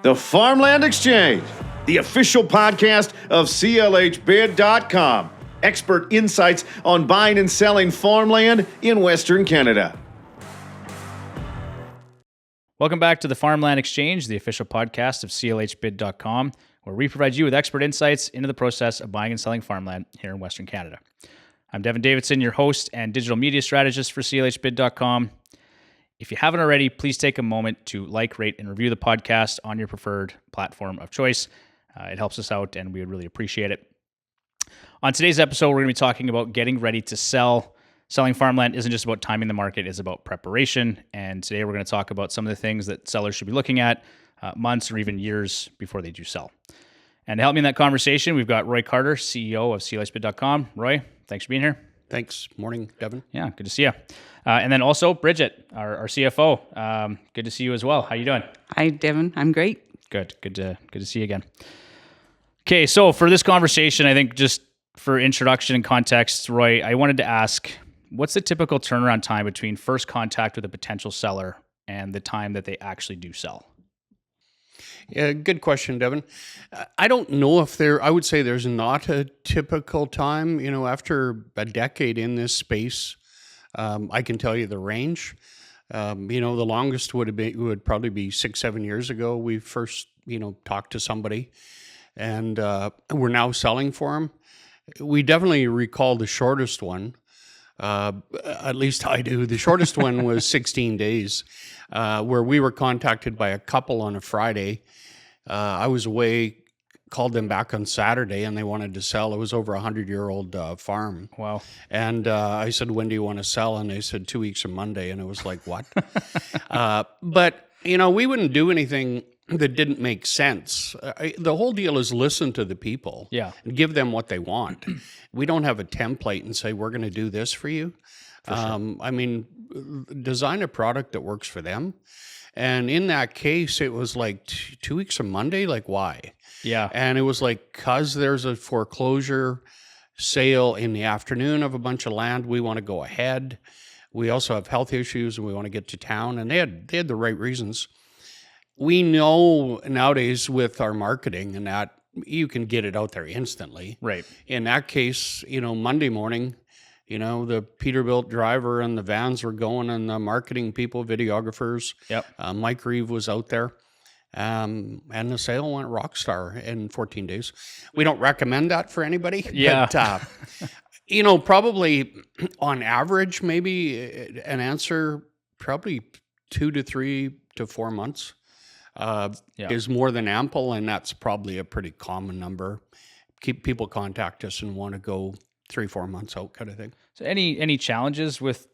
the Farmland Exchange, the official podcast of CLHbid.com. Expert insights on buying and selling farmland in Western Canada. Welcome back to the Farmland Exchange, the official podcast of CLHbid.com, where we provide you with expert insights into the process of buying and selling farmland here in Western Canada. I'm Devon Davidson, your host and digital media strategist for CLHbid.com. If you haven't already, please take a moment to like, rate, and review the podcast on your preferred platform of choice. It helps us out, and we would really appreciate it. On today's episode, we're going to be talking about getting ready to sell. Selling farmland isn't just about timing the market, it's about preparation. And today we're going to talk about some of the things that sellers should be looking at months or even years before they do sell. And to help me in that conversation, we've got Roy Carter, CEO of CLHbid.com. Roy, thanks for being here. Thanks. Morning, Devon. Yeah, good to see you. And then also Bridget, our CFO. Good to see you as well. How you doing? Hi, Devon. I'm great. Good to see you again. Okay, so for this conversation, I think just for introduction and context, Roy, I wanted to ask, what's the typical turnaround time between first contact with a potential seller and the time that they actually do sell? Yeah, good question, Devon. I don't know if I would say there's not a typical time. You know, after a decade in this space, I can tell you the range. The longest would probably be 6-7 years ago. We first, talked to somebody, and we're now selling for them. We definitely recall the shortest one. At least I do. The shortest one was 16 days, where we were contacted by a couple on a Friday. I was away, called them back on Saturday, and they wanted to sell. It was over a 100-year-old farm. Wow. And I said, when do you want to sell? And they said 2 weeks from Monday. And it was like, what? But, we wouldn't do anything that didn't make sense. The whole deal is listen to the people. Yeah. And give them what they want. We don't have a template and say, we're going to do this for you. Sure. Design a product that works for them. And in that case, it was like 2 weeks from Monday. Like, why? Yeah. And it was like, because there's a foreclosure sale in the afternoon of a bunch of land, we want to go ahead. We also have health issues and we want to get to town. And they had the right reasons. We know nowadays with our marketing and that you can get it out there instantly. Right. In that case, Monday morning, the Peterbilt driver and the vans were going and the marketing people, videographers. Yep. Mike Reeve was out there. And the sale went rock star in 14 days. We don't recommend that for anybody. Yeah. But, probably on average, maybe an answer, probably 2 to 3 to 4 months. Is more than ample, and that's probably a pretty common number. People contact us and want to go 3-4 months out, kind of thing. So any challenges with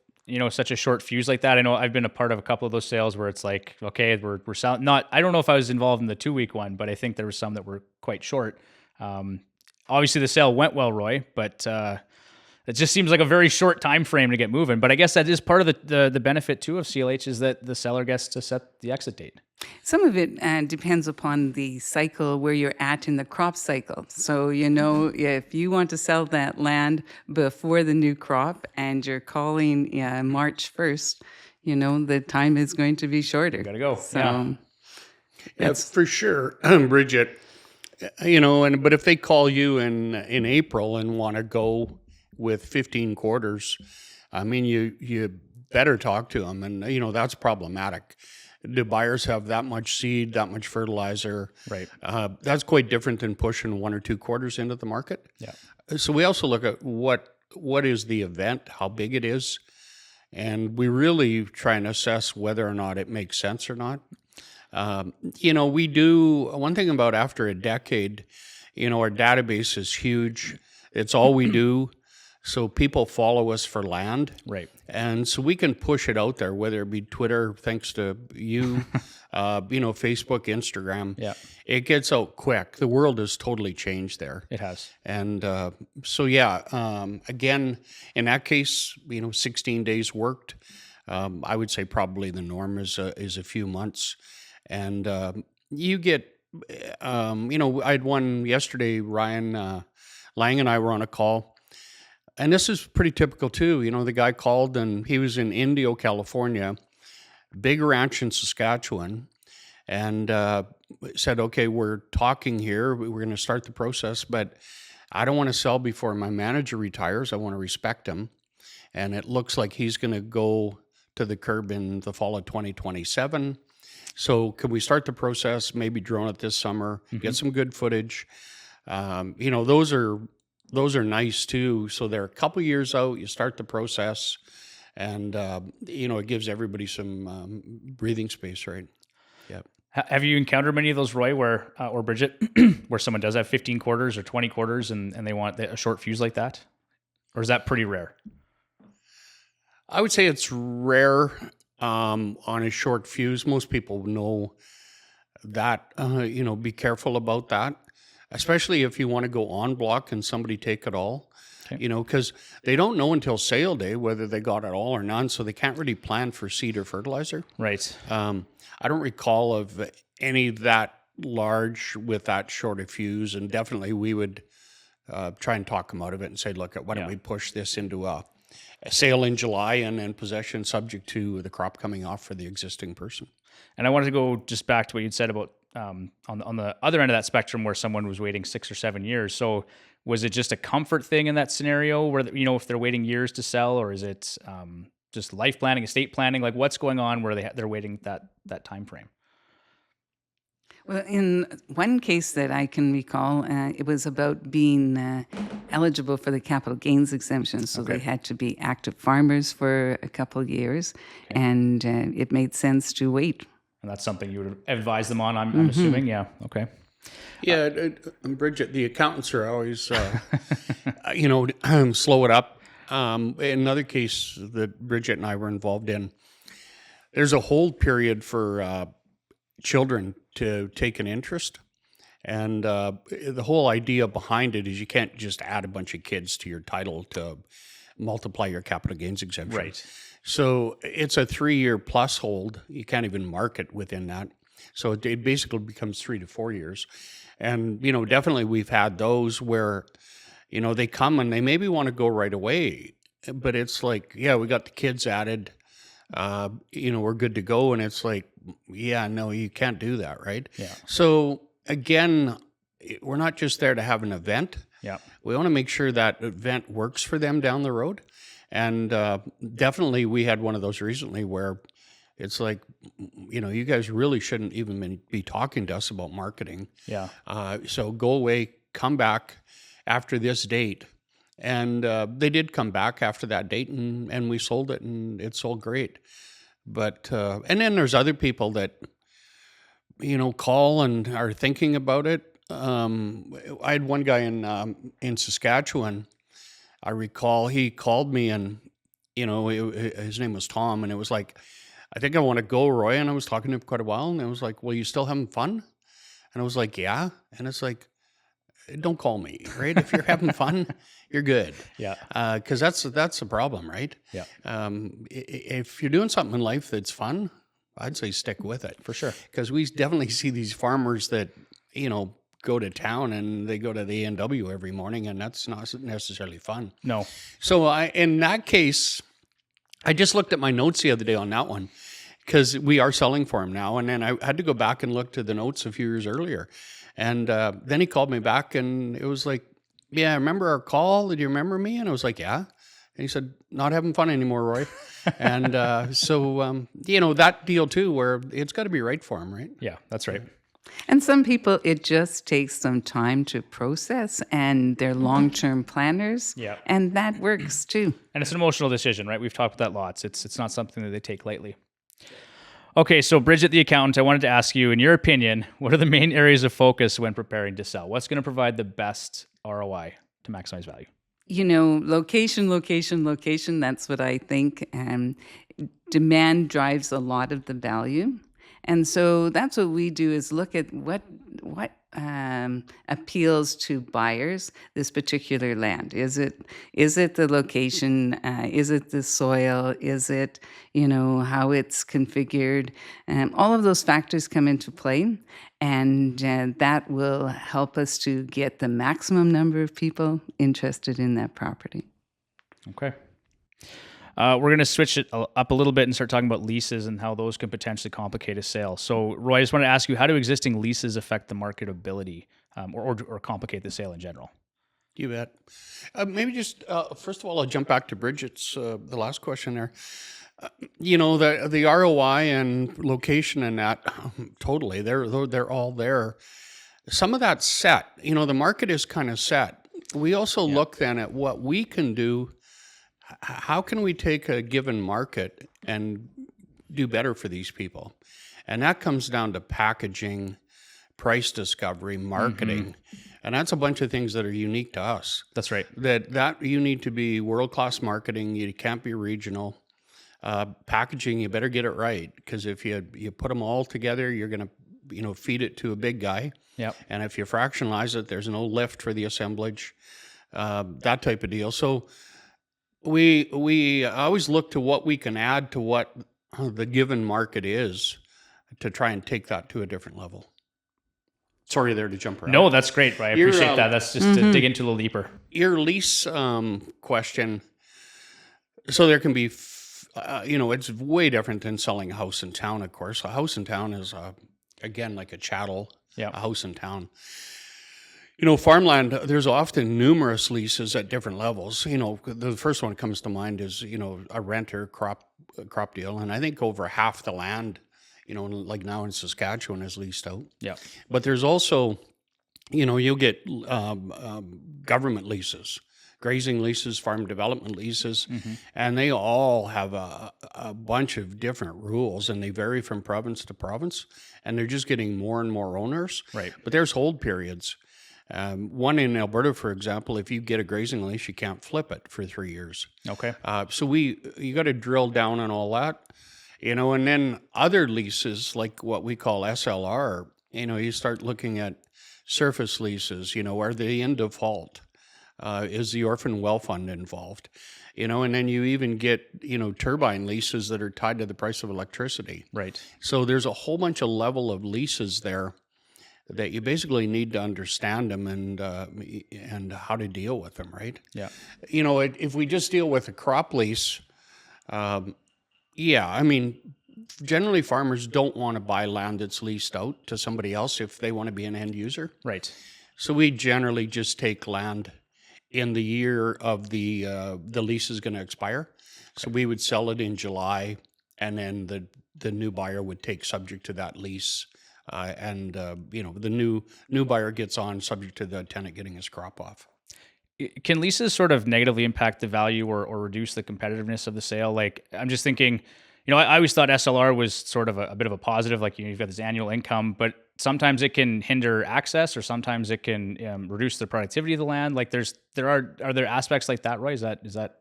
such a short fuse like that? I know I've been a part of a couple of those sales where it's like, okay, we're selling. Not, I don't know if I was involved in the 2-week one, but I think there were some that were quite short. Obviously the sale went well, Roy, but it just seems like a very short time frame to get moving. But I guess that is part of the benefit too of CLH is that the seller gets to set the exit date. Some of it depends upon the cycle where you're at in the crop cycle. So, if you want to sell that land before the new crop and you're calling March 1st, the time is going to be shorter. Gotta go. So, yeah, for sure, Bridget. But if they call you in April and want to go with 15 quarters, you better talk to them, and that's problematic. Do buyers have that much seed, that much fertilizer? Right. That's quite different than pushing 1 or 2 quarters into the market. Yeah. So we also look at what is the event, how big it is, and we really try and assess whether or not it makes sense or not. We do one thing about after a decade. Our database is huge. It's all we do. So people follow us for land. Right. And so we can push it out there, whether it be Twitter, thanks to you, Facebook, Instagram. Yeah. It gets out quick. The world has totally changed there. It has. And again, in that case, 16 days worked. I would say probably the norm is a few months. And you get, I had one yesterday, Ryan Lang and I were on a call. And this is pretty typical too. The guy called and he was in Indio, California, big ranch in Saskatchewan. and said, okay, we're talking here. We're going to start the process, but I don't want to sell before my manager retires. I want to respect him. And it looks like he's going to go to the curb in the fall of 2027. So can we start the process, maybe drone it this summer, get some good footage? Those are nice too. So they're a couple years out, you start the process, and, it gives everybody some breathing space, right? Yeah. Have you encountered many of those, Roy, where or Bridget, where someone does have 15 quarters or 20 quarters and they want a short fuse like that? Or is that pretty rare? I would say it's rare on a short fuse. Most people know that, be careful about that, especially if you want to go on block and somebody take it all. Okay. Because they don't know until sale day whether they got it all or none, so they can't really plan for seed or fertilizer. Right. I don't recall of any that large with that short a fuse, and definitely we would try and talk them out of it and say, look, why don't we push this into a sale in July and then possession subject to the crop coming off for the existing person. And I wanted to go just back to what you'd said about on the other end of that spectrum where someone was waiting 6 or 7 years. So was it just a comfort thing in that scenario where, if they're waiting years to sell, or is it just life planning, estate planning? Like what's going on where they're waiting that time frame? Well, in one case that I can recall, it was about being eligible for the capital gains exemption. So they had to be active farmers for a couple of years, and it made sense to wait. And that's something you would advise them on, I'm assuming? Yeah, okay. Yeah, Bridget, the accountants are always, slow it up. Another case that Bridget and I were involved in, there's a hold period for children to take an interest. And the whole idea behind it is you can't just add a bunch of kids to your title to multiply your capital gains exemption. Right. So it's a 3-year plus hold. You can't even market within that. So it basically becomes 3 to 4 years. And, definitely we've had those where, they come and they maybe want to go right away, but it's like, yeah, we got the kids added, we're good to go. And it's like, yeah, no, you can't do that, right? Yeah. So again, we're not just there to have an event. Yeah. We want to make sure that event works for them down the road. And definitely we had one of those recently where it's like, you guys really shouldn't even be talking to us about marketing. Yeah. So go away, come back after this date. And they did come back after that date, and we sold it, and it sold great. But and then there's other people that, call and are thinking about it. I had one guy in Saskatchewan. I recall he called me, and his name was Tom, and it was like, I think I want to go, Roy. And I was talking to him for quite a while, and I was like, well, you still having fun? And I was like, yeah. And it's like, don't call me, right? If you're having fun, you're good. Yeah. Because that's the problem, right? Yeah. If you're doing something in life that's fun, I'd say stick with it. For sure. Because we definitely see these farmers that, go to town and they go to the A&W every morning, and that's not necessarily fun. No. So in that case, I just looked at my notes the other day on that one, because we are selling for him now. And then I had to go back and look to the notes a few years earlier. And then he called me back, and it was like, yeah, remember our call? Did you remember me? And I was like, yeah. And he said, not having fun anymore, Roy. And so, that deal too, where it's got to be right for him, right? Yeah, that's right. And some people, it just takes some time to process, and they're long-term planners. Yeah. And that works too. And it's an emotional decision, right? We've talked about that lots. It's not something that they take lightly. Okay, so Bridget, the accountant, I wanted to ask you, in your opinion, what are the main areas of focus when preparing to sell? What's going to provide the best ROI to maximize value? Location, that's what I think. Demand drives a lot of the value. And so that's what we do, is look at what appeals to buyers, this particular land. Is it the location? Is it the soil? Is it, how it's configured? All of those factors come into play, and that will help us to get the maximum number of people interested in that property. Okay. We're going to switch it up a little bit and start talking about leases and how those can potentially complicate a sale. So, Roy, I just want to ask you, how do existing leases affect the marketability or complicate the sale in general? You bet. Maybe just first of all, I'll jump back to Bridget's the last question there. The ROI and location and that totally they're all there. Some of that's set. The market is kind of set. We also look then at what we can do. How can we take a given market and do better for these people? And that comes down to packaging, price discovery, marketing. And that's a bunch of things that are unique to us. That's right. That you need to be world-class marketing. You can't be regional. Packaging, you better get it right, because if you put them all together, you're going to feed it to a big guy. Yep. And if you fractionalize it, there's no lift for the assemblage, that type of deal. So we always look to what we can add to what the given market is to try and take that to a different level. Sorry there to jump around. No, that's great, Roy. I appreciate that. That's just to dig into a little deeper. Your lease question, so there can be, it's way different than selling a house in town, of course. A house in town is, again, like a chattel, a house in town. Farmland, there's often numerous leases at different levels. The first one that comes to mind is, a renter crop deal. And I think over half the land, like now in Saskatchewan is leased out. Yeah. But there's also, you'll get government leases, grazing leases, farm development leases, and they all have a bunch of different rules, and they vary from province to province, and they're just getting more and more owners. Right. But there's hold periods. One in Alberta, for example, if you get a grazing lease, you can't flip it for 3 years. Okay. So you got to drill down on all that, and then other leases, like what we call SLR, you start looking at surface leases, are they in default? Is the Orphan Well Fund involved? And then you even get, turbine leases that are tied to the price of electricity. Right. So there's a whole bunch of level of leases there that you basically need to understand them and how to deal with them, right? Yeah. If we just deal with a crop lease, generally farmers don't want to buy land that's leased out to somebody else if they want to be an end user. Right. So we generally just take land in the year of the lease is going to expire. So we would sell it in July, and then the new buyer would take subject to that lease. The new buyer gets on subject to the tenant getting his crop off. Can leases sort of negatively impact the value or reduce the competitiveness of the sale? Like, I'm just thinking, I always thought SLR was sort of a bit of a positive, like, you've got this annual income, but sometimes it can hinder access, or sometimes it can reduce the productivity of the land. Like, are there aspects like that, Roy? Is that?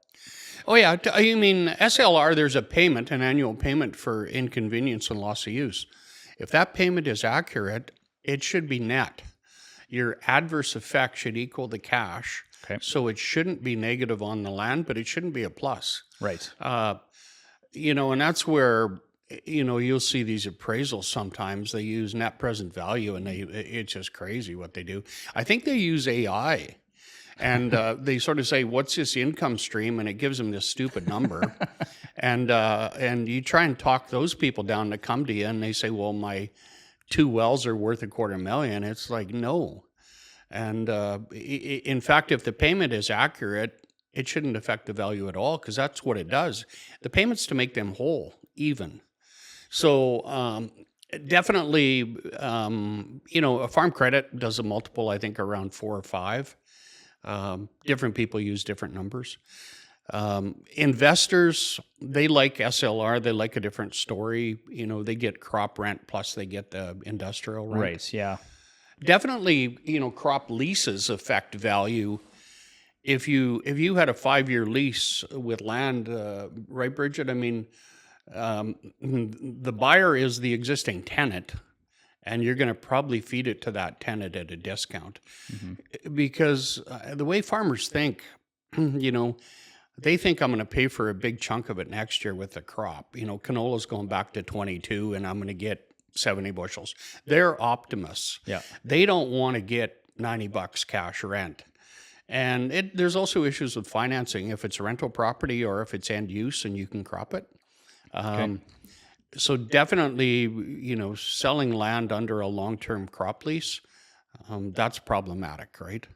Oh yeah, you mean SLR, there's a payment, an annual payment for inconvenience and loss of use. If that payment is accurate, it should be net. Your adverse effect should equal the cash. Okay. So it shouldn't be negative on the land, but it shouldn't be a plus. Right. And that's where, you'll see these appraisals sometimes. They use net present value, and it's just crazy what they do. I think they use AI. And they sort of say, what's this income stream? And it gives them this stupid number. And you try and talk those people down to come to you, and they say, well, my 2 wells are worth $250,000. It's like, no. And in fact, if the payment is accurate, it shouldn't affect the value at all, because that's what it does. The payment's to make them whole, even. So definitely, a farm credit does a multiple, I think, around 4 or 5. Different people use different numbers. Investors, they like SLR. They like a different story. They get crop rent plus they get the industrial rent. Right. Yeah. Definitely, crop leases affect value. If you had a 5-year lease with land, right, Bridget? I mean, the buyer is the existing tenant, and you're going to probably feed it to that tenant at a discount. Because the way farmers think, they think I'm going to pay for a big chunk of it next year with the crop. Canola's going back to 22, and I'm going to get 70 bushels. They're optimists. Yeah. They don't want to get $90 cash rent. And there's also issues with financing if it's a rental property or if it's end use and you can crop it. So definitely, selling land under a long-term crop lease, that's problematic, right?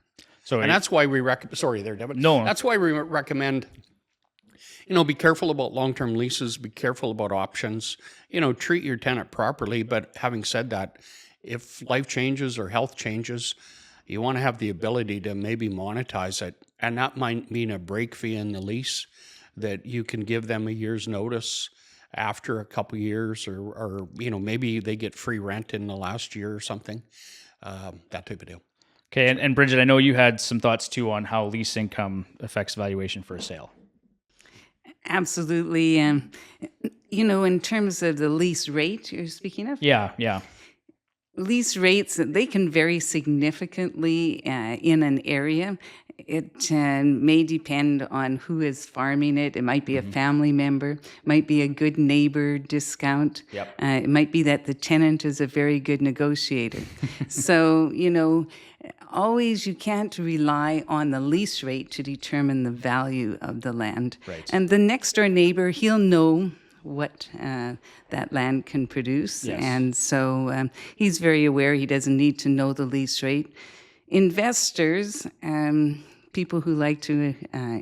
So And that's why we sorry there, Devon. No. That's why we recommend, be careful about long-term leases, be careful about options, treat your tenant properly. But having said that, if life changes or health changes, you want to have the ability to maybe monetize it. And that might mean a break fee in the lease that you can give them a year's notice after a couple years, or maybe they get free rent in the last year or something, that type of deal. Okay, and Bridget, I know you had some thoughts too on how lease income affects valuation for a sale. Absolutely. In terms of the lease rate you're speaking of, Yeah. lease rates, they can vary significantly in an area. It may depend on who is farming it. It might be a family member, might be a good neighbor discount. Yep. It might be that the tenant is a very good negotiator. So, always you can't rely on the lease rate to determine the value of the land. Right. And the next door neighbor, he'll know what that land can produce. Yes. And so he's very aware he doesn't need to know the lease rate. Investors, people who like to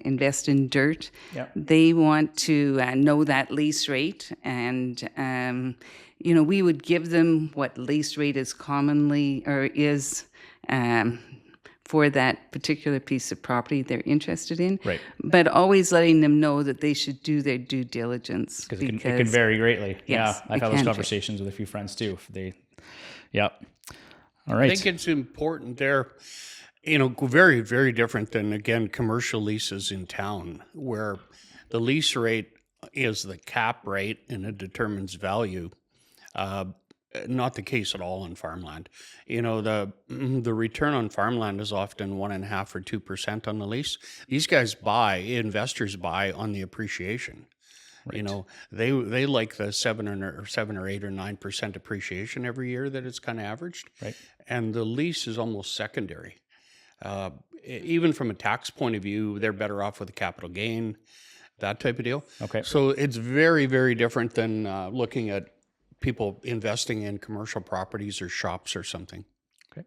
invest in dirt, Yep. they want to know that lease rate. And, we would give them what lease rate is commonly or is for that particular piece of property they're interested in. Right. But always letting them know that they should do their due diligence. Because it can vary greatly. Yes, I've it had those can conversations with a few friends too. All right. I think it's important there, very, very different than, again, commercial leases in town, where the lease rate is the cap rate and it determines value. Not the case at all in farmland. The return on farmland is often 1.5% or 2% on the lease. These guys investors buy on the appreciation. Right. They like the 7 or 8 or 9% appreciation every year that it's kind of averaged. Right. And the lease is almost secondary. Even from a tax point of view, they're better off with a capital gain, that type of deal. Okay. So it's very, very different than looking at people investing in commercial properties or shops or something. Okay.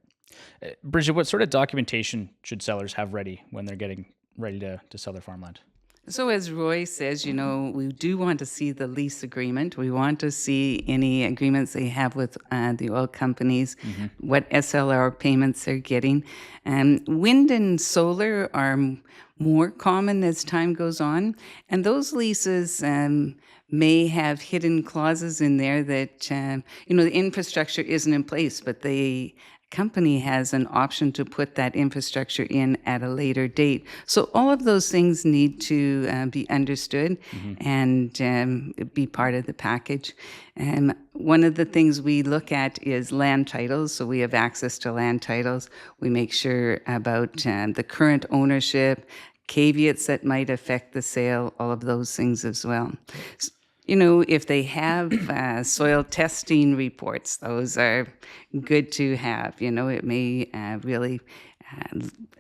Bridget, what sort of documentation should sellers have ready when they're getting ready to sell their farmland? So as Roy says, we do want to see the lease agreement. We want to see any agreements they have with the oil companies, what SLR payments they're getting. Wind and solar are more common as time goes on. And those leases may have hidden clauses in there that, the infrastructure isn't in place, but the company has an option to put that infrastructure in at a later date. So all of those things need to be understood and be part of the package. And one of the things we look at is land titles. So we have access to land titles. We make sure about the current ownership, caveats that might affect the sale, all of those things as well. If they have soil testing reports, those are good to have. It may really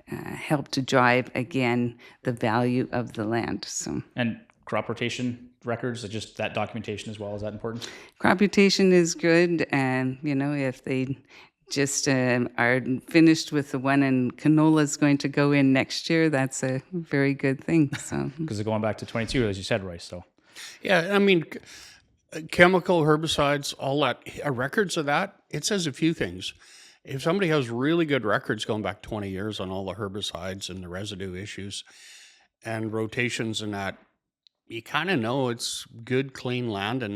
help to drive, again, the value of the land. So, And crop rotation records, just that documentation as well, is that important? crop rotation is good. And, if they just are finished with the one and canola is going to go in next year, that's a very good thing. So, Because they're going back to 22, as you said, Royce. So. Yeah, I mean, chemical herbicides, all that, records of that, it says a few things. If somebody has really good records going back 20 years on all the herbicides and the residue issues and rotations and that, you kind of know it's good, clean land and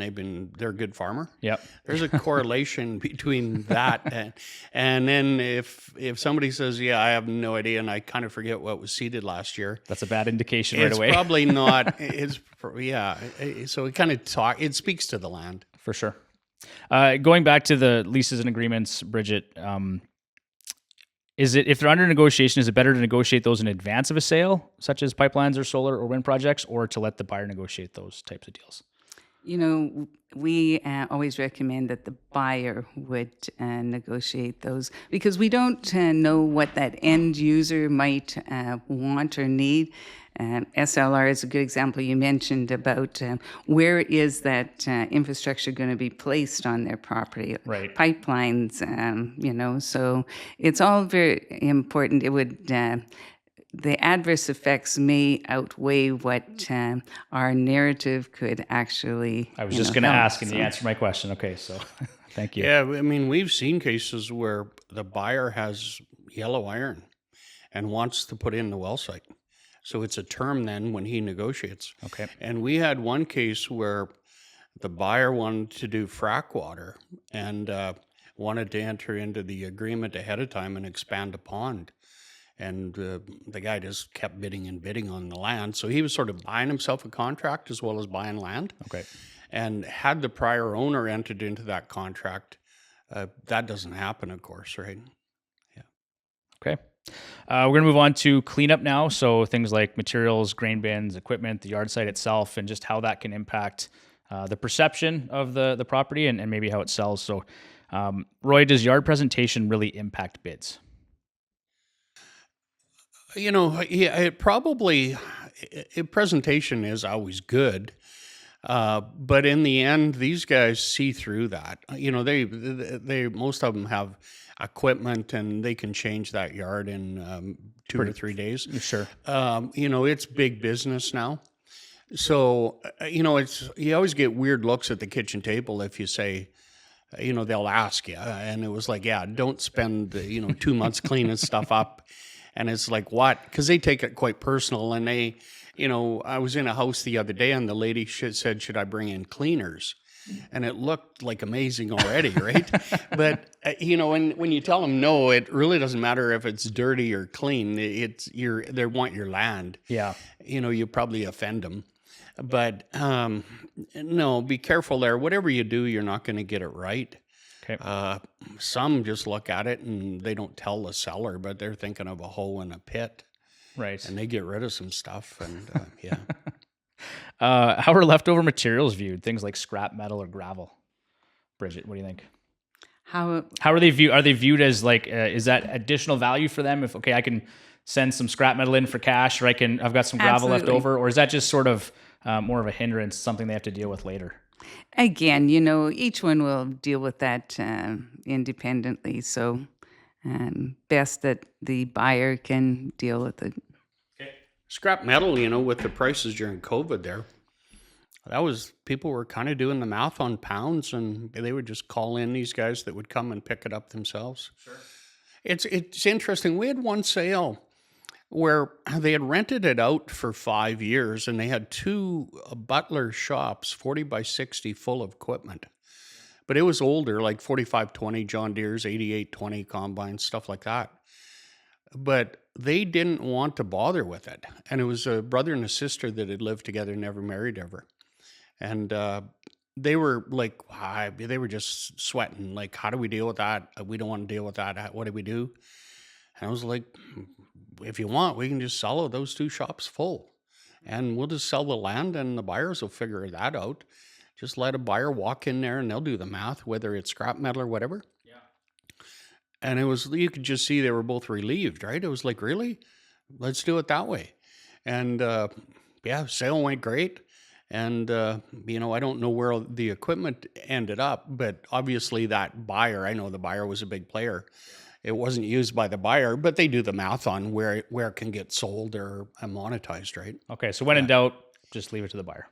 they're a good farmer. Yep. There's a correlation between that and then if somebody says, yeah, I have no idea and I kind of forget what was seeded last year. That's a bad indication right away. It's probably not. So it speaks to the land. For sure. Going back to the leases and agreements, Bridget, if they're under negotiation, is it better to negotiate those in advance of a sale, such as pipelines or solar or wind projects, or to let the buyer negotiate those types of deals? You know, we always recommend that the buyer would negotiate those because we don't know what that end user might want or need. SLR is a good example you mentioned about where is that infrastructure going to be placed on their property. Right. Pipelines, so it's all very important. It would the adverse effects may outweigh what our narrative could actually. I was just going to ask, and you answered my question. Okay, so thank you. Yeah, I mean, we've seen cases where the buyer has yellow iron and wants to put in the well site. So it's a term then when he negotiates. Okay. And we had one case where the buyer wanted to do frack water and wanted to enter into the agreement ahead of time and expand a pond. And the guy just kept bidding and bidding on the land. So he was sort of buying himself a contract as well as buying land. Okay. And had the prior owner entered into that contract, that doesn't happen, of course, right? Yeah. Okay. We're going to move on to cleanup now. So things like materials, grain bins, equipment, the yard site itself, and just how that can impact the perception of the property and maybe how it sells. So, Roy, does yard presentation really impact bids? You know, yeah, presentation is always good. But in the end, these guys see through that. You know, they most of them have equipment and they can change that yard in 2 or 3 days. Sure. You know, it's big business now. So, you know, you always get weird looks at the kitchen table if you say, you know, they'll ask you. And it was like, yeah, don't spend, 2 months cleaning stuff up. And it's like, what? Because they take it quite personal. And they, I was in a house the other day and the lady said, should I bring in cleaners? And it looked like amazing already, right? But, when you tell them no, it really doesn't matter if it's dirty or clean. They want your land. Yeah. You probably offend them. But no, be careful there. Whatever you do, you're not going to get it right. Okay. Some just look at it and they don't tell the seller, but they're thinking of a hole in a pit. Right. And they get rid of some stuff. And yeah. How are leftover materials viewed? Things like scrap metal or gravel. Bridget, what do you think? How are they viewed? Are they viewed as like, is that additional value for them? If, okay, I can send some scrap metal in for cash, or I've got some gravel left over, or is that just sort of more of a hindrance, something they have to deal with later? Again, each one will deal with that independently. So best that the buyer can deal with it. Okay. Scrap metal, with the prices during COVID there, people were kind of doing the math on pounds, and they would just call in these guys that would come and pick it up themselves. Sure. It's interesting. We had one sale where they had rented it out for 5 years, and they had 2 butler shops, 40 by 60, full of equipment. But it was older, like 4520 John Deere's, 8820 combines, stuff like that. But they didn't want to bother with it. And it was a brother and a sister that had lived together, never married ever. And they were like, they were just sweating. Like, how do we deal with that? We don't want to deal with that. What do we do? And I was like, if you want, we can just sell those 2 shops full. And we'll just sell the land and the buyers will figure that out. Just let a buyer walk in there and they'll do the math, whether it's scrap metal or whatever. Yeah. And you could just see they were both relieved, right? It was like, really? Let's do it that way. And sale went great. And, I don't know where the equipment ended up, but obviously that buyer, I know the buyer was a big player. It wasn't used by the buyer, but they do the math on where it can get sold or monetized, right? Okay, so when in doubt, just leave it to the buyer.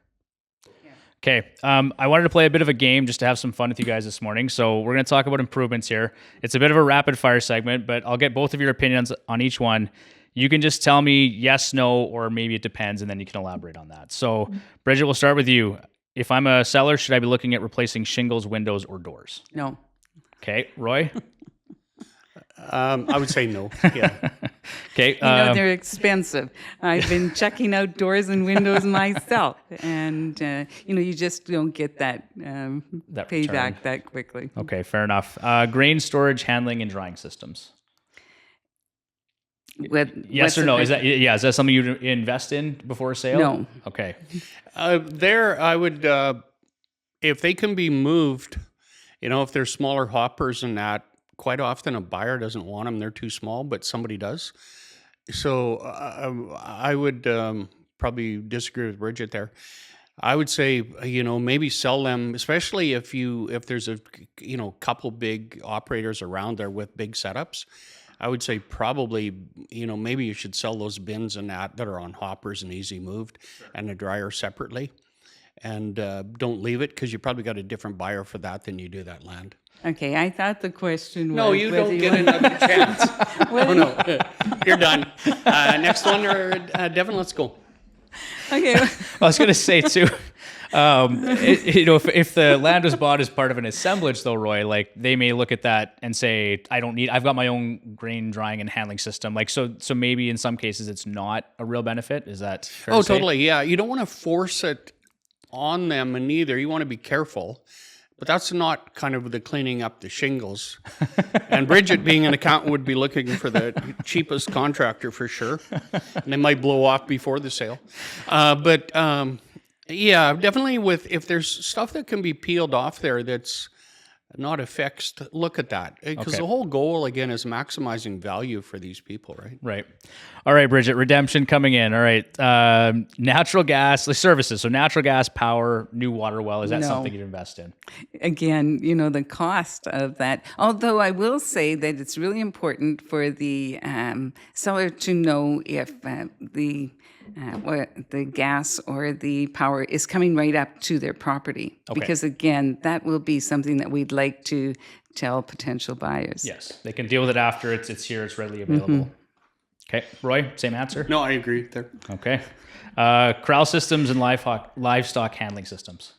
Yeah. Okay, I wanted to play a bit of a game just to have some fun with you guys this morning. So we're going to talk about improvements here. It's a bit of a rapid fire segment, but I'll get both of your opinions on each one. You can just tell me yes, no, or maybe it depends, and then you can elaborate on that. So, Bridget, we'll start with you. If I'm a seller, should I be looking at replacing shingles, windows, or doors? No. Okay, Roy? I would say no. Yeah. Okay. They're expensive. I've been checking out doors and windows myself, and you just don't get that payback return that quickly. Okay, fair enough. Grain storage, handling, and drying systems. Yes or no? Is that something you invest in before a sale? No. Okay. There, I would if they can be moved, if they're smaller hoppers and that, quite often a buyer doesn't want them. They're too small, but somebody does. So I would probably disagree with Bridget there. I would say, maybe sell them, especially if there's a, couple big operators around there with big setups. I would say probably, maybe you should sell those bins and that are on hoppers and easy moved, and the dryer separately. And don't leave it, because you probably got a different buyer for that than you do that land. Okay, I thought the question was... No, you don't get another chance. No. You're done. Next one, Devon, let's go. Okay. I was going to say too, if the land was bought as part of an assemblage, though, Roy, like they may look at that and say, I've got my own grain drying and handling system. Like, so maybe in some cases it's not a real benefit. Is that fair to say? Totally. Yeah. You don't want to force it on them, and neither. You want to be careful. But that's not kind of the cleaning up the shingles. And Bridget, being an accountant, would be looking for the cheapest contractor for sure. And they might blow off before the sale. But definitely if there's stuff that can be peeled off there that's not affixed, look at that. Because the whole goal, again, is maximizing value for these people, right? Right. All right, Bridget, redemption coming in. All right. Natural gas, the services. So natural gas, power, new water well. Is that something you'd invest in? Again, the cost of that. Although I will say that it's really important for the seller to know if the gas or the power is coming right up to their property. Okay. Because again, that will be something that we'd like to tell potential buyers. Yes, they can deal with it after it's here, it's readily available. Mm-hmm. Okay, Roy, same answer? No, I agree there. Okay. Corral systems and livestock handling systems.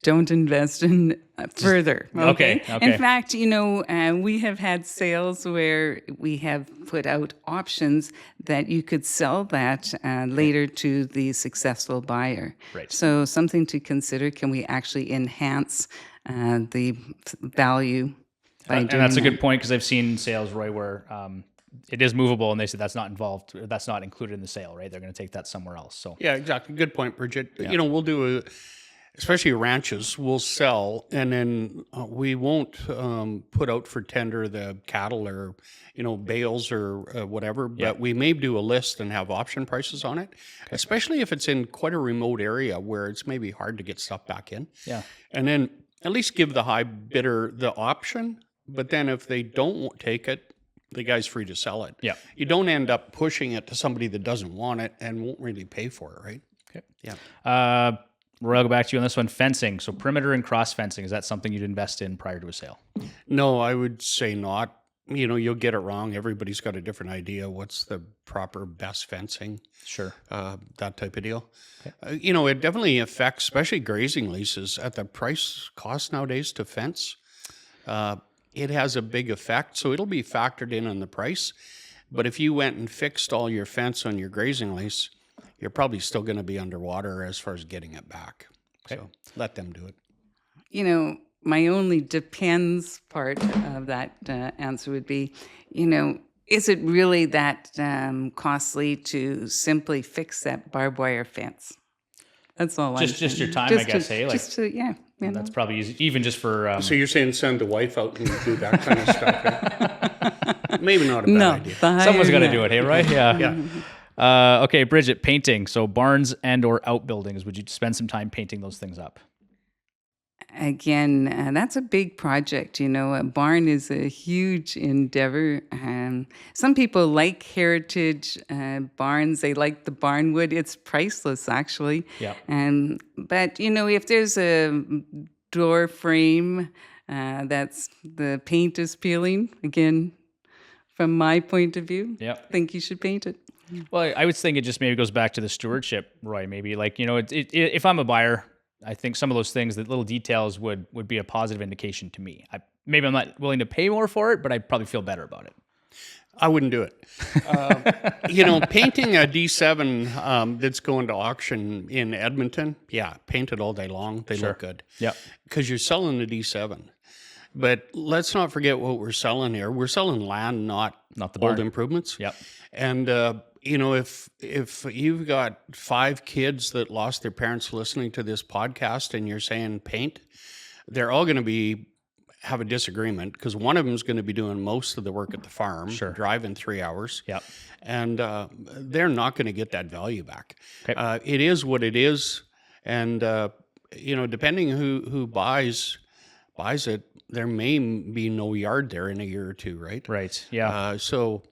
Don't invest in further. Okay. In fact, we have had sales where we have put out options that you could sell that later to the successful buyer. Right. So something to consider. Can we actually enhance the value by doing that? And that's a good point, because I've seen sales, Roy, where it is movable, and they said that's not involved, or that's not included in the sale, right? They're going to take that somewhere else. So yeah, exactly. Good point, Bridget. Yeah. We'll do especially ranches, we'll sell, and then we won't put out for tender the cattle or, bales or whatever, but we may do a list and have option prices on it, especially if it's in quite a remote area where it's maybe hard to get stuff back in. Yeah. And then at least give the high bidder the option, but then if they don't take it, the guy's free to sell it. Yeah. You don't end up pushing it to somebody that doesn't want it and won't really pay for it, right? Okay. Yeah. Roy, I'll go back to you on this one. Fencing. So perimeter and cross fencing, is that something you'd invest in prior to a sale? No, I would say not. You'll get it wrong. Everybody's got a different idea. What's the proper best fencing? Sure. That type of deal. Okay. It definitely affects, especially grazing leases, at the price cost nowadays to fence. It has a big effect. So it'll be factored in on the price. But if you went and fixed all your fence on your grazing lease, you're probably still going to be underwater as far as getting it back. Okay. So let them do it. My only depends part of that answer would be, is it really that costly to simply fix that barbed wire fence? That's all. Just your time, I guess. That's probably easy, even just for. So you're saying send the wife out and do that kind of stuff? Right? Maybe not a bad idea. Someone's got to do it, hey, right? Yeah. Yeah. Okay, Bridget, painting. So barns and or outbuildings. Would you spend some time painting those things up? Again, that's a big project. A barn is a huge endeavor. Some people like heritage barns. They like the barn wood. It's priceless, actually. Yeah. But, if there's a door frame that's the paint is peeling, again, from my point of view, I think you should paint it. Well, I would think it just maybe goes back to the stewardship, Roy. Maybe if I'm a buyer, I think some of those things, the little details would be a positive indication to me. Maybe I'm not willing to pay more for it, but I'd probably feel better about it. I wouldn't do it. Painting a D7 that's going to auction in Edmonton, paint it all day long. They look good. Yeah. Because you're selling the D7. But let's not forget what we're selling here. We're selling land, not the old barn. improvements. Yep. And if you've got 5 kids that lost their parents listening to this podcast and you're saying paint, they're all going to have a disagreement because one of them is going to be doing most of the work at the farm, driving 3 hours. Yep. And they're not going to get that value back. Okay. It is what it is. And, depending who buys it, there may be no yard there in a year or two, right? Right. Yeah. So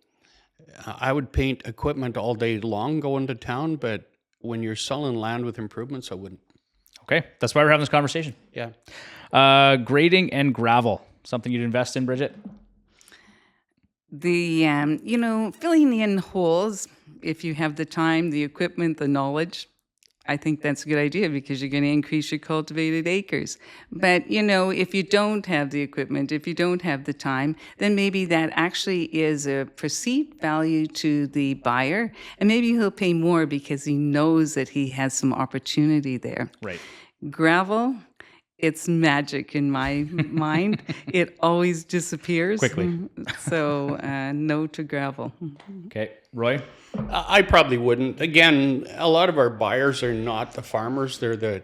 I would paint equipment all day long going to town, but when you're selling land with improvements, I wouldn't. Okay. That's why we're having this conversation. Yeah. Grading and gravel, something you'd invest in, Bridget? The, filling in holes, if you have the time, the equipment, the knowledge, I think that's a good idea because you're going to increase your cultivated acres. But, if you don't have the equipment, if you don't have the time, then maybe that actually is a perceived value to the buyer. And maybe he'll pay more because he knows that he has some opportunity there. Right. Gravel, it's magic in my mind. It always disappears. Quickly. So no to gravel. Okay. Roy? I probably wouldn't. Again, a lot of our buyers are not the farmers. They're the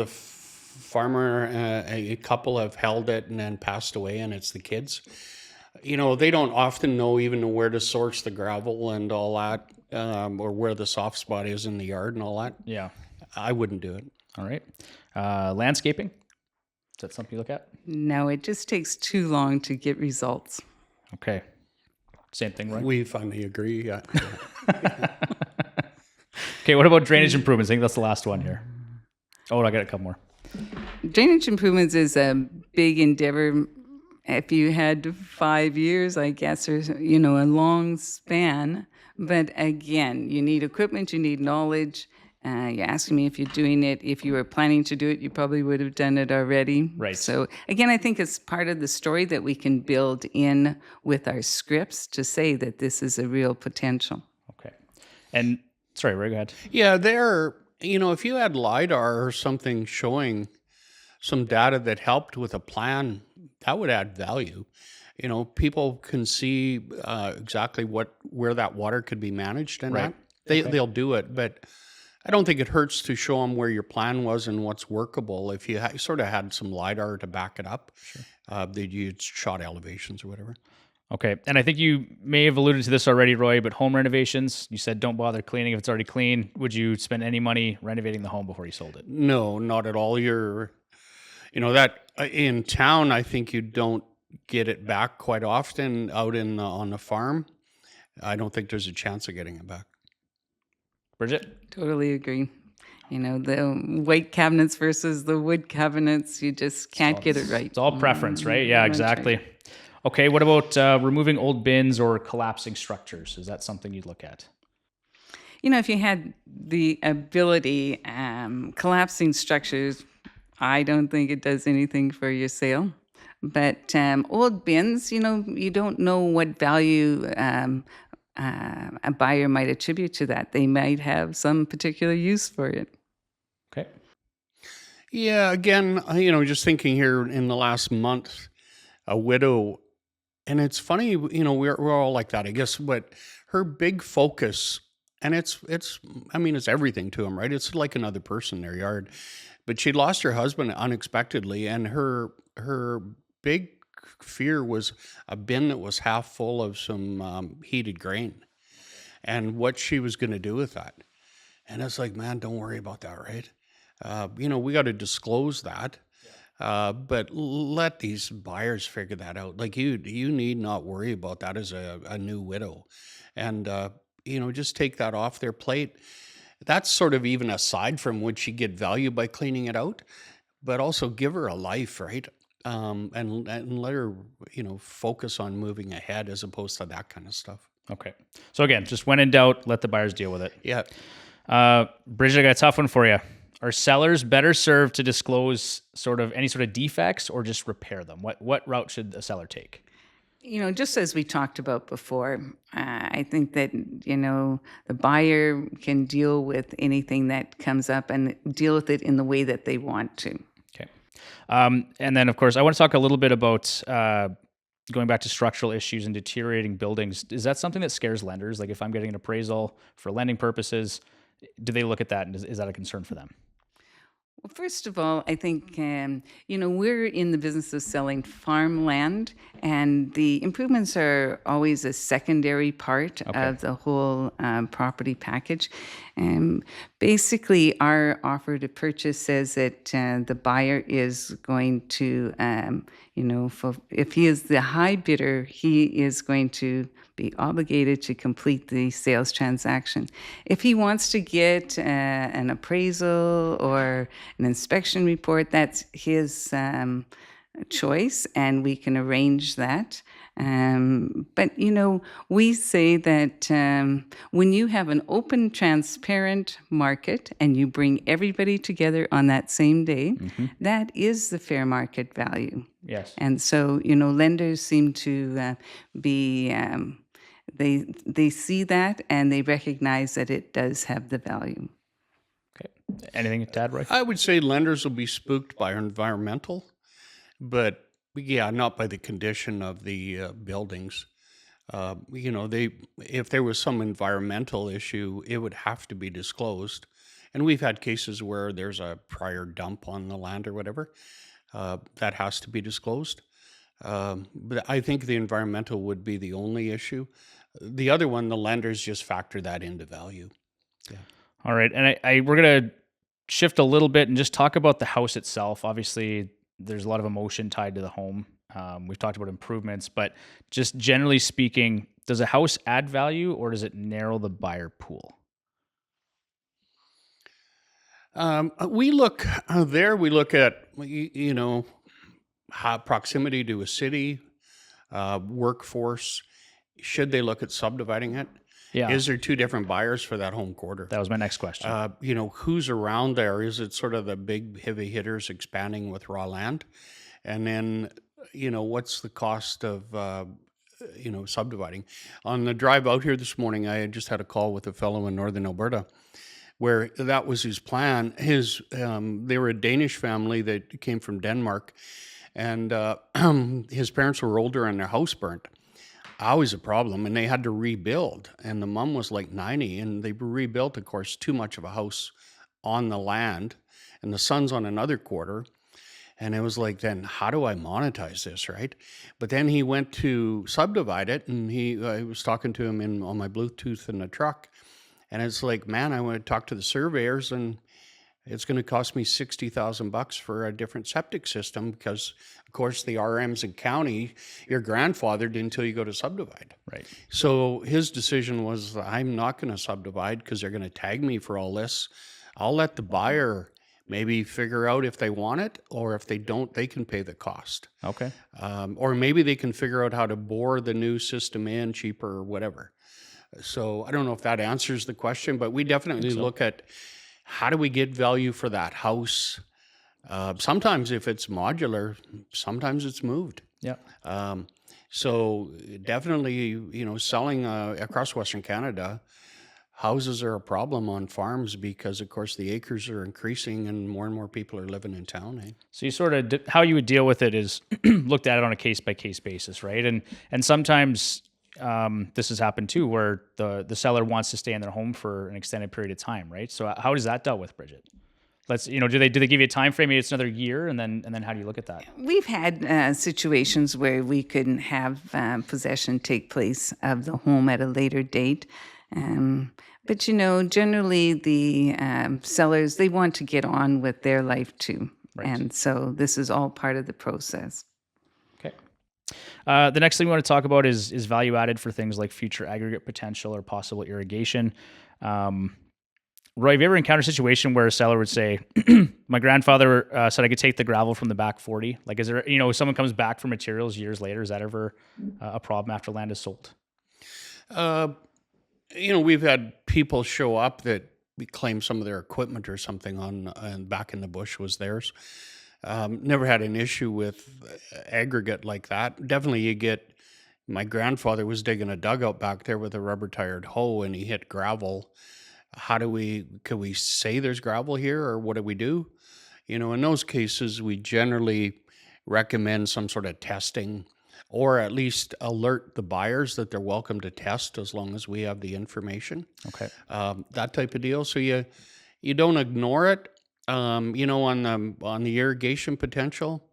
farmer. A couple have held it and then passed away, and it's the kids. They don't often know even where to source the gravel and all that, or where the soft spot is in the yard and all that. Yeah. I wouldn't do it. All right. Landscaping? Is that something you look at? No, it just takes too long to get results. Okay. Same thing, right? We finally agree. Yeah. Okay, what about drainage improvements? I think that's the last one here. Oh, I got a couple more. Drainage improvements is a big endeavor. If you had 5 years, I guess, or a long span. But again, you need equipment, you need knowledge. You're asking me if you're doing it. If you were planning to do it, you probably would have done it already. Right. So again, I think it's part of the story that we can build in with our scripts to say that this is a real potential. Okay. And sorry, Ray, go ahead. Yeah, if you had LiDAR or something showing some data that helped with a plan, that would add value. People can see exactly where that water could be managed and Right. they'll do it, but I don't think it hurts to show them where your plan was and what's workable. If you sort of had some LiDAR to back it up, they'd use shot elevations or whatever. Okay. And I think you may have alluded to this already, Roy, but home renovations, you said don't bother cleaning if it's already clean. Would you spend any money renovating the home before you sold it? No, not at all. That in town, I think you don't get it back quite often out on the farm. I don't think there's a chance of getting it back. Bridget? Totally agree. The white cabinets versus the wood cabinets, you just can't get it right. It's all preference, right? Yeah, That's exactly. right. Okay, what about removing old bins or collapsing structures? Is that something you'd look at? If you had the ability, collapsing structures, I don't think it does anything for your sale. But old bins, you don't know what value a buyer might attribute to that. They might have some particular use for it. Okay. Yeah, again, just thinking here in the last month, a widow, and it's funny, we're all like that, I guess, but her big focus, and it's everything to him, right? It's like another person in their yard. But she lost her husband unexpectedly, and her big fear was a bin that was half full of some heated grain and what she was going to do with that. And it's like, man, don't worry about that, right? We got to disclose that, but let these buyers figure that out. Like you need not worry about that as a new widow, and just take that off their plate. That's sort of even aside from would she get value by cleaning it out, but also give her a life, right? And let her, focus on moving ahead as opposed to that kind of stuff. Okay. So again, just when in doubt, let the buyers deal with it. Yeah. Bridget, I got a tough one for you. Are sellers better served to disclose any sort of defects or just repair them? What route should a seller take? Just as we talked about before, I think that, the buyer can deal with anything that comes up and deal with it in the way that they want to. Okay. And then, of course, I want to talk a little bit about going back to structural issues and deteriorating buildings, is that something that scares lenders? Like if I'm getting an appraisal for lending purposes, do they look at that and is that a concern for them? Well, first of all, I think, we're in the business of selling farmland, and the improvements are always a secondary part of the whole property package. Basically, our offer to purchase says that the buyer is going to, if he is the high bidder, he is going to be obligated to complete the sales transaction. If he wants to get an appraisal or an inspection report, that's his choice, and we can arrange that. But, we say that when you have an open, transparent market and you bring everybody together on that same day, that is the fair market value. Yes. And so, lenders seem to be, they see that and they recognize that it does have the value. Okay. Anything to add, Roy? I would say lenders will be spooked by environmental, but yeah, not by the condition of the buildings. If there was some environmental issue, it would have to be disclosed. And we've had cases where there's a prior dump on the land or whatever. That has to be disclosed. But I think the environmental would be the only issue. The other one, the lenders just factor that into value. Yeah. All right. And we're going to shift a little bit and just talk about the house itself. Obviously, there's a lot of emotion tied to the home. We've talked about improvements, but just generally speaking, does a house add value or does it narrow the buyer pool? We look at, proximity to a city, workforce. Should they look at subdividing it? Yeah. Is there two different buyers for that home quarter? That was my next question. Who's around there? Is it sort of the big heavy hitters expanding with raw land? And then, what's the cost of, subdividing? On the drive out here this morning, I had just had a call with a fellow in Northern Alberta where that was his plan. They were a Danish family that came from Denmark, and his parents were older and their house burnt. Always a problem, and they had to rebuild. And the mom was like 90, and they rebuilt, of course, too much of a house on the land, and the son's on another quarter. And it was like, then how do I monetize this, right? But then he went to subdivide it, and I was talking to him on my Bluetooth in the truck, and it's like, man, I want to talk to the surveyors, and it's going to cost me $60,000 for a different septic system because, of course, the RMs in county, you're grandfathered until you go to subdivide. Right. So his decision was, I'm not going to subdivide because they're going to tag me for all this. I'll let the buyer maybe figure out if they want it, or if they don't, they can pay the cost. Okay. Or maybe they can figure out how to bore the new system in cheaper or whatever. So I don't know if that answers the question, but we definitely look at how do we get value for that house. Sometimes if it's modular, sometimes it's moved. Yeah. So definitely, selling across Western Canada, houses are a problem on farms because, of course, the acres are increasing and more people are living in town. Eh? So you sort of, how you would deal with it is looked at it on a case-by-case basis, right? And sometimes this has happened too, where the seller wants to stay in their home for an extended period of time, right? So how does that dealt with, Bridget? Do they give you a time frame? Maybe it's another year, and then how do you look at that? We've had situations where we couldn't have possession take place of the home at a later date. But, generally the sellers, they want to get on with their life too. Right. And so this is all part of the process. Okay. The next thing we want to talk about is value added for things like future aggregate potential or possible irrigation. Roy, have you ever encountered a situation where a seller would say, my grandfather said I could take the gravel from the back 40? Like, is there, someone comes back for materials years later, is that ever a problem after land is sold? We've had people show up that we claim some of their equipment or something on back in the bush was theirs. Never had an issue with aggregate like that. Definitely my grandfather was digging a dugout back there with a rubber-tired hoe and he hit gravel. Could we say there's gravel here, or what do we do? In those cases, we generally recommend some sort of testing, or at least alert the buyers that they're welcome to test as long as we have the information. Okay. That type of deal. So you don't ignore it. On the irrigation potential,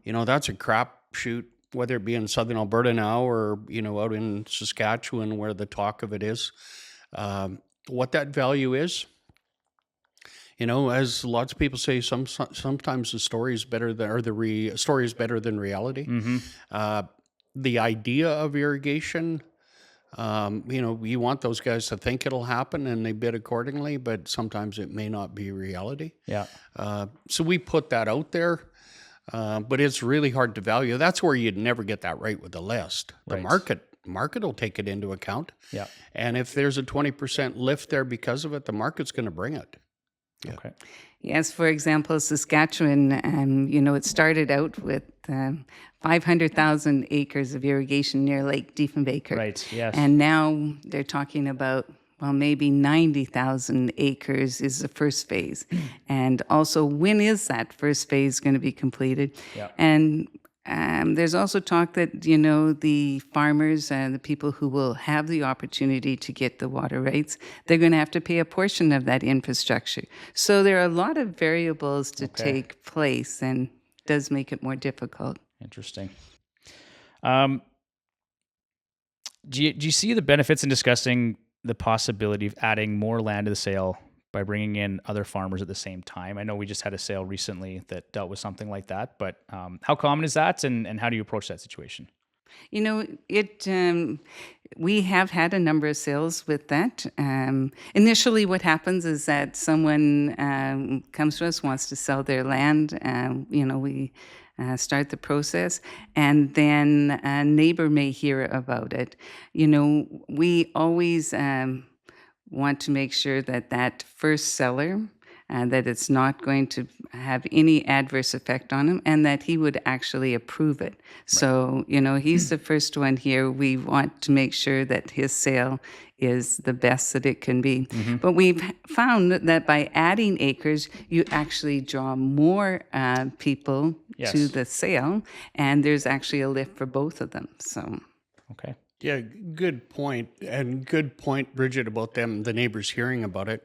that's a crapshoot, whether it be in southern Alberta now or out in Saskatchewan where the talk of it is. What that value is, as lots of people say, sometimes the story is better than story is better than reality. The idea of irrigation, you want those guys to think it'll happen and they bid accordingly, but sometimes it may not be reality. Yeah. So we put that out there, but it's really hard to value. That's where you'd never get that right with the list. The Right. market will take it into account. Yeah. And if there's a 20% lift there because of it, the market's going to bring it. Yeah. Okay. Yes, for example, Saskatchewan, it started out with 500,000 acres of irrigation near Lake Diefenbaker. Right. Yes. And now they're talking about, maybe 90,000 acres is the first phase. And also, when is that first phase going to be completed? Yeah. And there's also talk that, the farmers and the people who will have the opportunity to get the water rights, they're going to have to pay a portion of that infrastructure. So there are a lot of variables to take place, and does make it more difficult. Interesting. Do you see the benefits in discussing the possibility of adding more land to the sale by bringing in other farmers at the same time? I know we just had a sale recently that dealt with something like that, but how common is that, and how do you approach that situation? We have had a number of sales with that. Initially, what happens is that someone comes to us, wants to sell their land. We start the process, and then a neighbor may hear about it. We always want to make sure that first seller, that it's not going to have any adverse effect on him, and that he would actually approve it. So, he's the first one here. We want to make sure that his sale is the best that it can be. But we've found that by adding acres, you actually draw more people to the sale, and there's actually a lift for both of them. So, Okay. Yeah, good point. And good point, Bridget, about the neighbors hearing about it.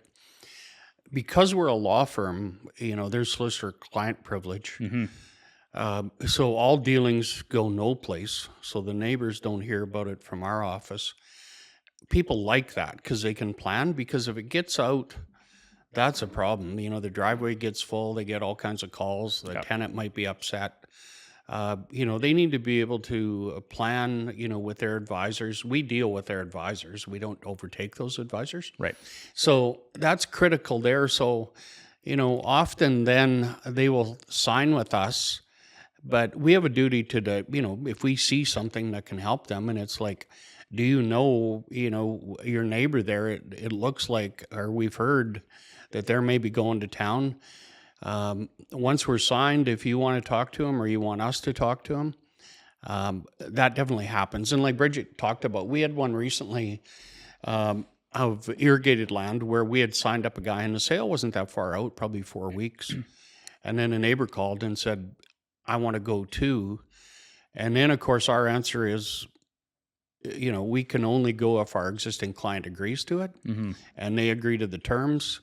Because we're a law firm, there's solicitor-client privilege. So all dealings go no place. So the neighbors don't hear about it from our office. People like that because they can plan, because if it gets out, that's a problem. The driveway gets full, they get all kinds of calls, the tenant might be upset. They need to be able to plan, with their advisors. We deal with their advisors. We don't overtake those advisors. Right. So that's critical there. So, often then they will sign with us, but we have a duty to, if we see something that can help them, and it's like, do your neighbor there, it looks like, or we've heard that they're maybe going to town. Once we're signed, if you want to talk to them or you want us to talk to them, that definitely happens. And like Bridget talked about, we had one recently of irrigated land where we had signed up a guy and the sale wasn't that far out, probably 4 weeks. And then a neighbor called and said, I want to go too. And then, of course, our answer is, we can only go if our existing client agrees to it. And they agree to the terms.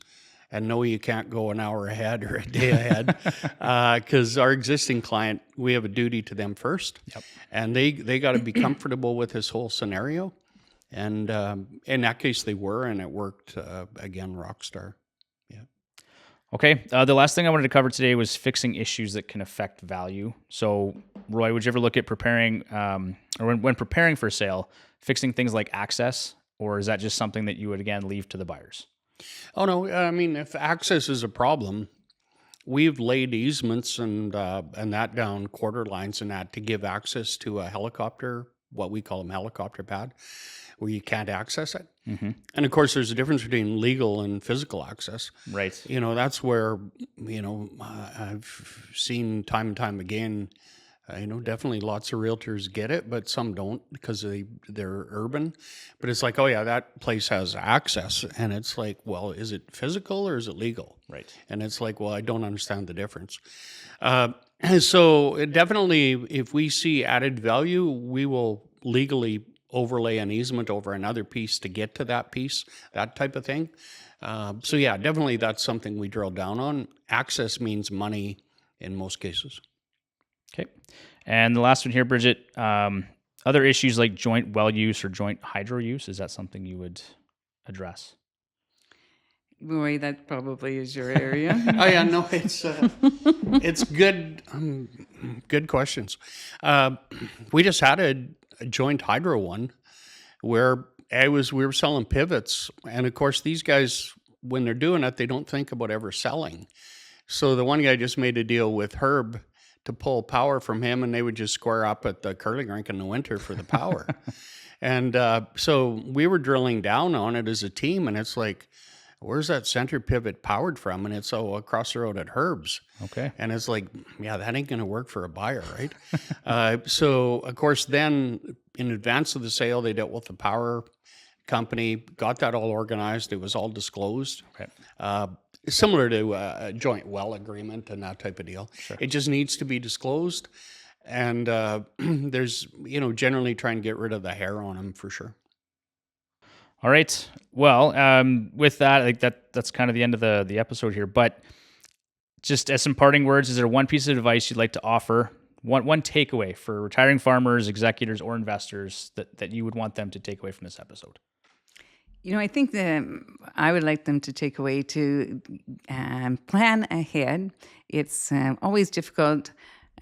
And no, you can't go an hour ahead or a day ahead, because our existing client, we have a duty to them first. And they got to be comfortable with this whole scenario. And in that case, they were, and it worked, again, rock star. Yeah. Okay. The last thing I wanted to cover today was fixing issues that can affect value. So, Roy, would you ever look at preparing, or when preparing for a sale, fixing things like access, or is that just something that you would, again, leave to the buyers? Oh, no. I mean, if access is a problem, we've laid easements and that down, quarter lines and that, to give access to a helicopter, what we call a helicopter pad, where you can't access it. And of course, there's a difference between legal and physical access. Right. That's where, I've seen time and time again, Definitely lots of realtors get it, but some don't because they're urban. But it's like, oh yeah, that place has access, and it's like, well, is it physical or is it legal? Right. And it's like, well, I don't understand the difference. So definitely, if we see added value, we will legally overlay an easement over another piece to get to that piece, that type of thing. So yeah, definitely that's something we drill down on. Access means money in most cases. Okay. And the last one here, Bridget, other issues like joint well use or joint hydro use, is that something you would address? Roy, that probably is your area. Oh yeah, no, it's good. Good questions. We just had a joint hydro one where we were selling pivots, and of course these guys, when they're doing it, they don't think about ever selling. So the one guy just made a deal with Herb to pull power from him, and they would just square up at the curling rink in the winter for the power. And so we were drilling down on it as a team, and it's like, where's that center pivot powered from? And it's across the road at Herb's. Okay. And it's like, yeah, that ain't going to work for a buyer, right? So, of course, then in advance of the sale, they dealt with the power company, got that all organized. It was all disclosed. Okay. Similar to a joint well agreement and that type of deal. Sure. It just needs to be disclosed. And there's, generally try and get rid of the hair on them for sure. All right. Well, with that, I think that's kind of the end of the episode here. But just as some parting words, is there one piece of advice you'd like to offer? One takeaway for retiring farmers, executors, or investors that you would want them to take away from this episode? I think that I would like them to take away to plan ahead. It's always difficult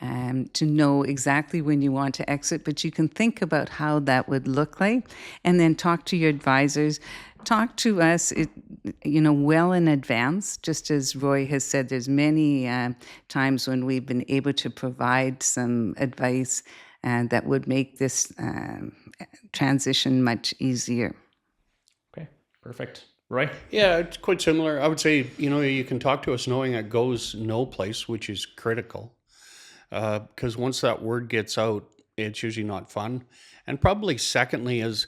to know exactly when you want to exit, but you can think about how that would look like, and then talk to your advisors. Talk to us, well in advance. Just as Roy has said, there's many times when we've been able to provide some advice that would make this transition much easier. Okay, perfect. Roy? Yeah, it's quite similar. I would say, you can talk to us knowing it goes no place, which is critical. Because once that word gets out, it's usually not fun. And probably secondly is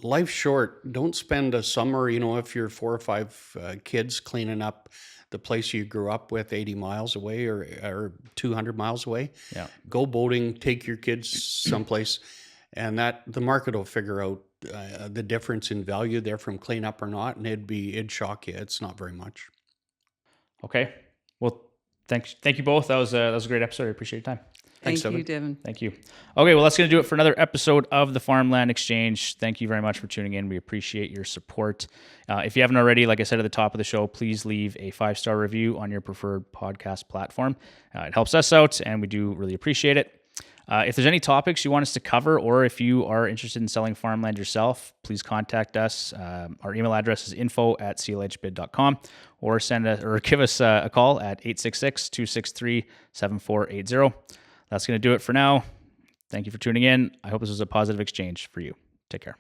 life's short. Don't spend a summer, if you're 4 or 5 kids cleaning up the place you grew up with 80 miles away or 200 miles away. Yeah. Go boating, take your kids someplace, and the market will figure out the difference in value there from cleanup or not, and it'd shock you. It's not very much. Okay. Well, thank you both. That was a great episode. I appreciate your time. Thank you, Devon. Thank you. Okay, well, that's going to do it for another episode of the Farmland Exchange. Thank you very much for tuning in. We appreciate your support. If you haven't already, like I said at the top of the show, please leave a 5-star review on your preferred podcast platform. It helps us out, and we do really appreciate it. If there's any topics you want us to cover, or if you are interested in selling farmland yourself, please contact us. Our email address is info@CLHbid.com, or give us a call at 866-263-7480. That's going to do it for now. Thank you for tuning in. I hope this was a positive exchange for you. Take care.